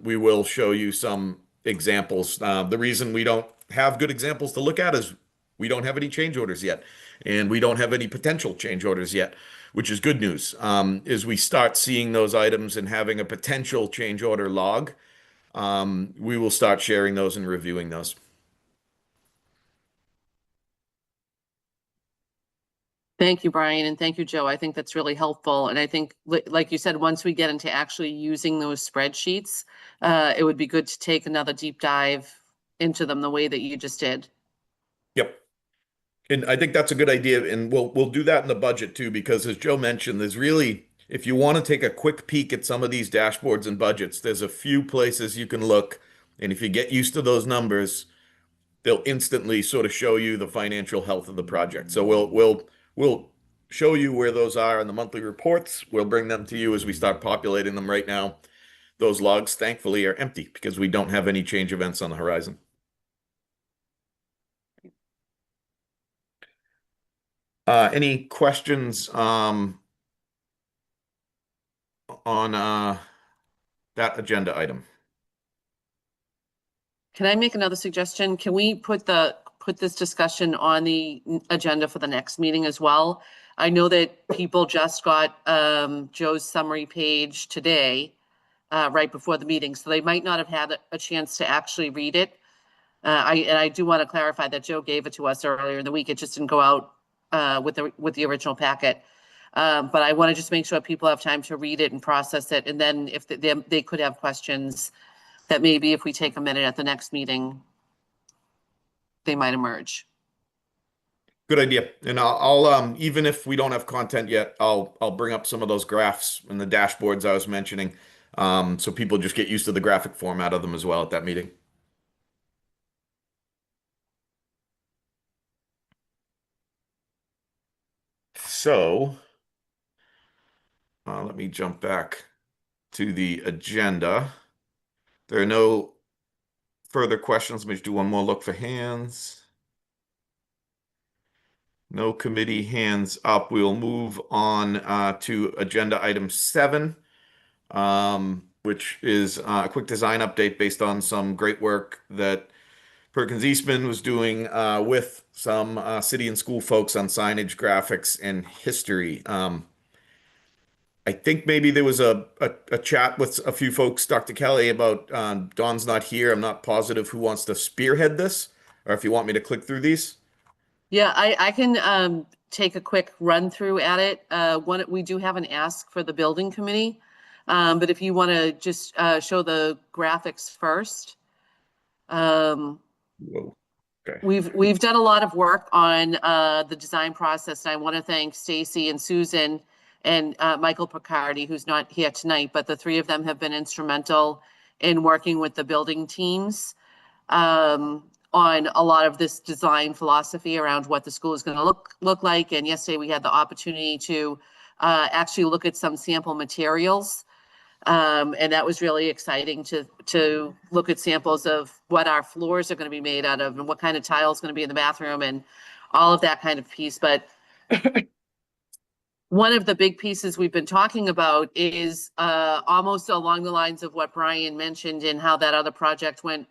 we will show you some examples. The reason we don't have good examples to look at is we don't have any change orders yet, and we don't have any potential change orders yet, which is good news. As we start seeing those items and having a potential change order log, we will start sharing those and reviewing those. Thank you, Brian, and thank you, Joe. I think that's really helpful. And I think, like you said, once we get into actually using those spreadsheets, it would be good to take another deep dive into them the way that you just did. Yep. And I think that's a good idea, and we'll do that in the budget too, because as Joe mentioned, there's really, if you want to take a quick peek at some of these dashboards and budgets, there's a few places you can look, and if you get used to those numbers, they'll instantly sort of show you the financial health of the project. So we'll show you where those are in the monthly reports. We'll bring them to you as we start populating them. Right now, those logs thankfully are empty because we don't have any change events on the horizon. Any questions on that agenda item? Can I make another suggestion? Can we put this discussion on the agenda for the next meeting as well? I know that people just got Joe's summary page today, right before the meeting, so they might not have had a chance to actually read it. I do want to clarify that Joe gave it to us earlier in the week. It just didn't go out with the original packet. But I want to just make sure people have time to read it and process it, and then if they could have questions that maybe if we take a minute at the next meeting, they might emerge. Good idea. And I'll even if we don't have content yet, I'll bring up some of those graphs and the dashboards I was mentioning, so people just get used to the graphic format of them as well at that meeting. So let me jump back to the agenda. There are no further questions. Let me just do one more look for hands. No committee hands up. We'll move on to agenda item 7, which is a quick design update based on some great work that Perkins Eastman was doing with some city and school folks on signage, graphics, and history. I think maybe there was a chat with a few folks, Dr. Kelly, about Dawn's not here. I'm not positive who wants to spearhead this, or if you want me to click through these. Yeah, I can take a quick run through at it. We do have an ask for the building committee. But if you want to just show the graphics first. Whoa. Okay. We've done a lot of work on the design process, and I want to thank Stacy and Susan and Michael Picardi, who's not here tonight, but the three of them have been instrumental in working with the building teams on a lot of this design philosophy around what the school is going to look like. And yesterday we had the opportunity to actually look at some sample materials. And that was really exciting to look at samples of what our floors are going to be made out of and what kind of tile is going to be in the bathroom and all of that kind of piece. But one of the big pieces we've been talking about is almost along the lines of what Brian mentioned and how that other project went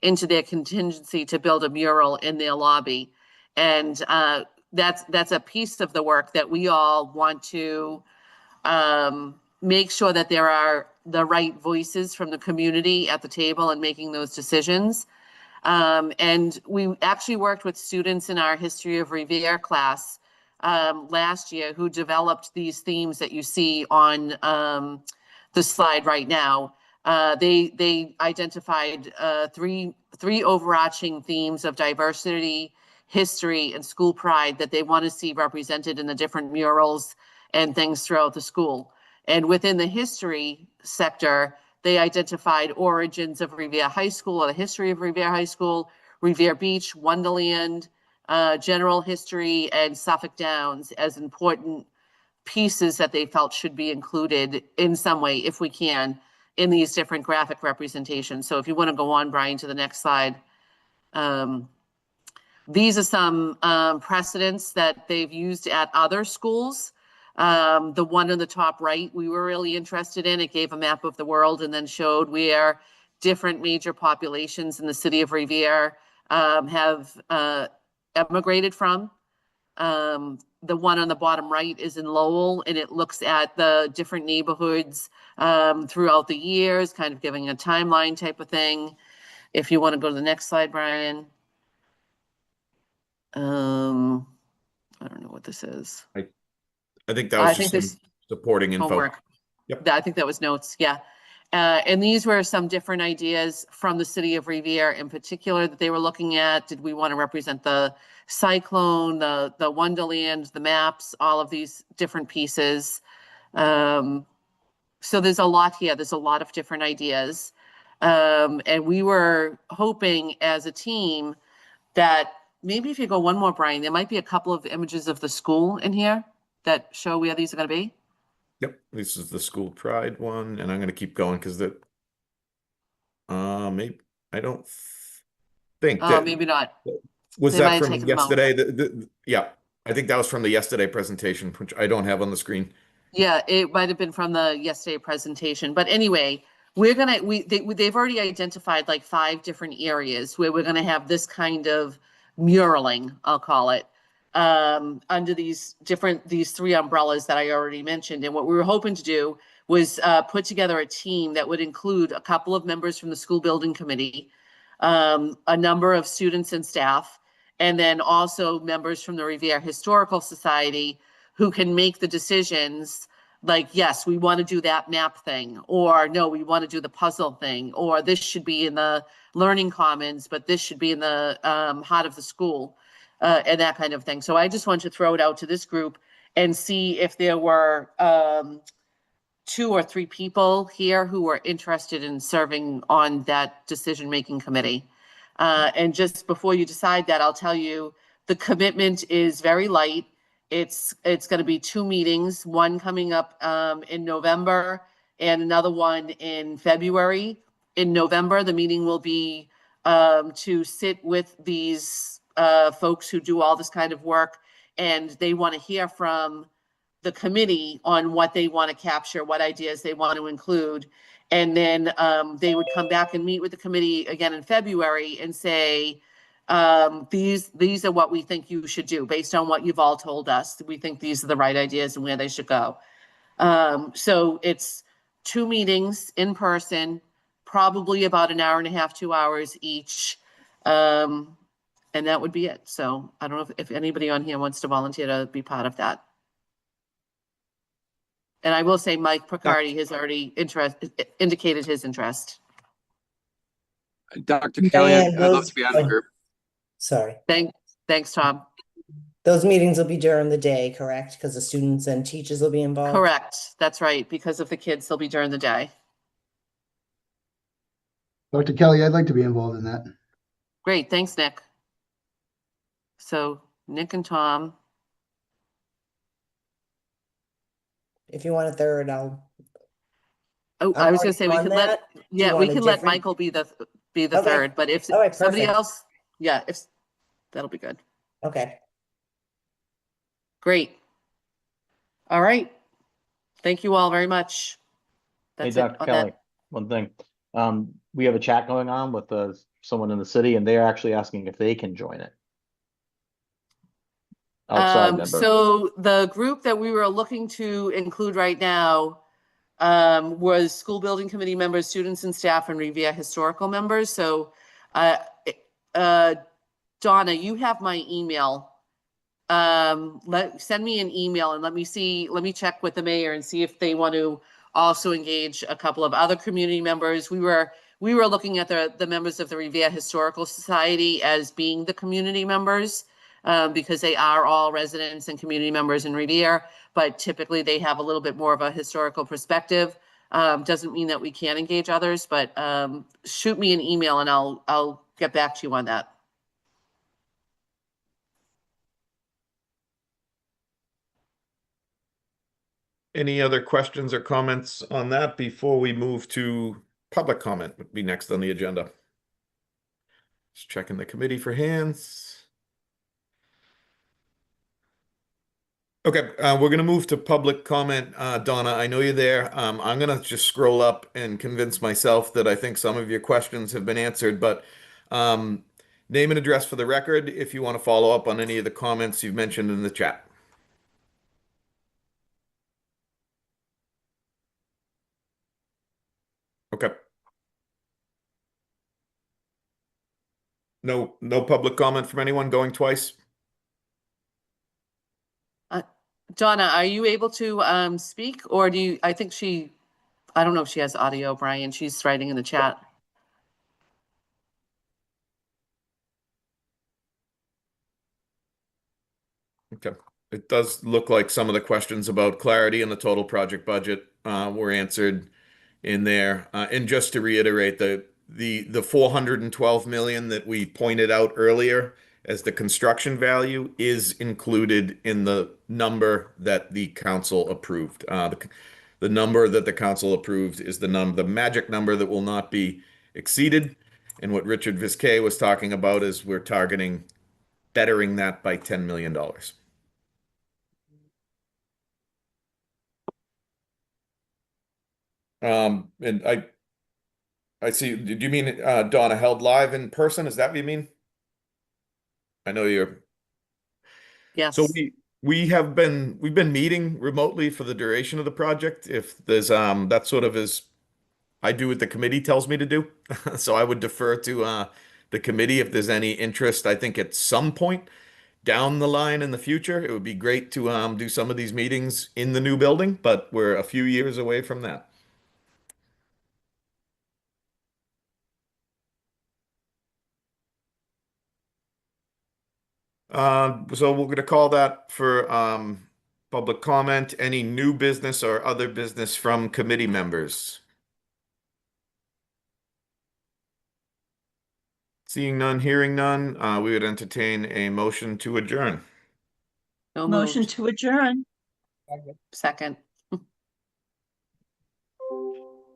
into their contingency to build a mural in their lobby. And that's a piece of the work that we all want to make sure that there are the right voices from the community at the table and making those decisions. And we actually worked with students in our History of Revere class last year who developed these themes that you see on the slide right now. They identified three overarching themes of diversity, history, and school pride that they want to see represented in the different murals and things throughout the school. And within the history sector, they identified origins of Revere High School or the history of Revere High School, Revere Beach, Wonderland, general history, and Suffolk Downs as important pieces that they felt should be included in some way, if we can, in these different graphic representations. So if you want to go on, Brian, to the next slide. These are some precedents that they've used at other schools. The one on the top right, we were really interested in. It gave a map of the world and then showed where different major populations in the city of Revere have emigrated from. The one on the bottom right is in Lowell, and it looks at the different neighborhoods throughout the years, kind of giving a timeline type of thing. If you want to go to the next slide, Brian. I don't know what this is. I think that was just some supporting info. Homework. Yep. I think that was notes. Yeah. And these were some different ideas from the city of Revere in particular that they were looking at. Did we want to represent the cyclone, the Wonderland, the maps, all of these different pieces? So there's a lot here. There's a lot of different ideas. And we were hoping as a team that maybe if you go one more, Brian, there might be a couple of images of the school in here that show where these are going to be. Yep, this is the school pride one, and I'm going to keep going because maybe I don't think that maybe not. was They that might have from taken them out. yesterday. Yeah, I think that was from the yesterday presentation, which I don't have on the screen. Yeah, it might have been from the yesterday presentation, but anyway, they've already identified like 5 different areas where we're gonna have this kind of muraling, I'll call it, under these 3 umbrellas that I already mentioned. And what we were hoping to do was put together a team that would include a couple of members from the school building committee, a number of students and staff, and then also members from the Revere Historical Society who can make the decisions like, yes, we want to do that map thing, or no, we want to do the puzzle thing, or this should be in the learning commons, but this should be in the heart of the school, and that kind of thing. So I just wanted to throw it out to this group and see if there were 2 or 3 people here who were interested in serving on that decision-making committee. And just before you decide that, I'll tell you, the commitment is very light. It's going to be 2 meetings, one coming up in November and another one in February. In November, the meeting will be to sit with these folks who do all this kind of work, and they want to hear from the committee on what they want to capture, what ideas they want to include. And then they would come back and meet with the committee again in February and say, these are what we think you should do based on what you've all told us. We think these are the right ideas and where they should go. So it's 2 meetings in person, probably about an hour and a half, 2 hours each. And that would be it. So I don't know if anybody on here wants to volunteer to be part of that. And I will say Mike Picardi has already indicated his interest. Dr. Kelly, Diane, I'd love those, to be on the oh, group. sorry. Thanks, Tom. Those meetings will be during the day, correct? Because the students and teachers will be involved? Correct. That's right. Because of the kids, they'll be during the day. Dr. Kelly, I'd like to be involved in that. Great. Thanks, Nick. So Nick and Tom. If you want a third, Oh, I'm I was going already to say we on could that. Do you we want a could let different- Michael be the Okay. third, but if All right, somebody perfect. else, yeah, if that'll be good. Okay. Great. All right. Thank you all very much. Hey, That's it Dr. on Kelly, that. one thing. We have a chat going on with someone in the city, and they're actually asking if they can join it. Outside member. So the group that we were looking to include right now was school building committee members, students and staff, and Revere historical members. So Donna, you have my email. Send me an email and let me check with the mayor and see if they want to also engage a couple of other community members. We were looking at the members of the Revere Historical Society as being the community members, because they are all residents and community members in Revere, but typically they have a little bit more of a historical perspective. Doesn't mean that we can't engage others, but shoot me an email and I'll get back to you on that. Any other questions or comments on that before we move to public comment? Would be next on the agenda. Just checking the committee for hands. Okay, we're going to move to public comment. Donna, I know you're there. I'm going to just scroll up and convince myself that I think some of your questions have been answered, but name and address for the record if you want to follow up on any of the comments you've mentioned in the chat. Okay. No public comment from anyone going twice? Donna, are you able to speak, or I don't know if she has audio, Brian. She's writing in the chat. Okay. It does look like some of the questions about clarity and the total project budget were answered in there. And just to reiterate, the 412 million that we pointed out earlier as the construction value is included in the number that the council approved. The number that the council approved is the magic number that will not be exceeded. And what Richard Visquet was talking about is we're targeting bettering that by $10 million. And I see. Did you mean Donna held live in person? Is that what you mean? I know you're. Yes. So we've been meeting remotely for the duration of the project. If there's that sort of is, I do what the committee tells me to do. So I would defer to the committee if there's any interest. I think at some point down the line in the future, it would be great to do some of these meetings in the new building, but we're a few years away from that. So we're going to call that for public comment. Any new business or other business from committee members? Seeing none, hearing none, we would entertain a motion to adjourn. No Motion moved. to adjourn. Second.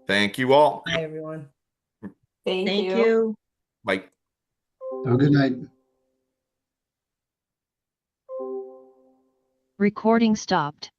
Thank you all. Hi, everyone. Thank Thank you. you. Bye. Have a good night. Recording stopped.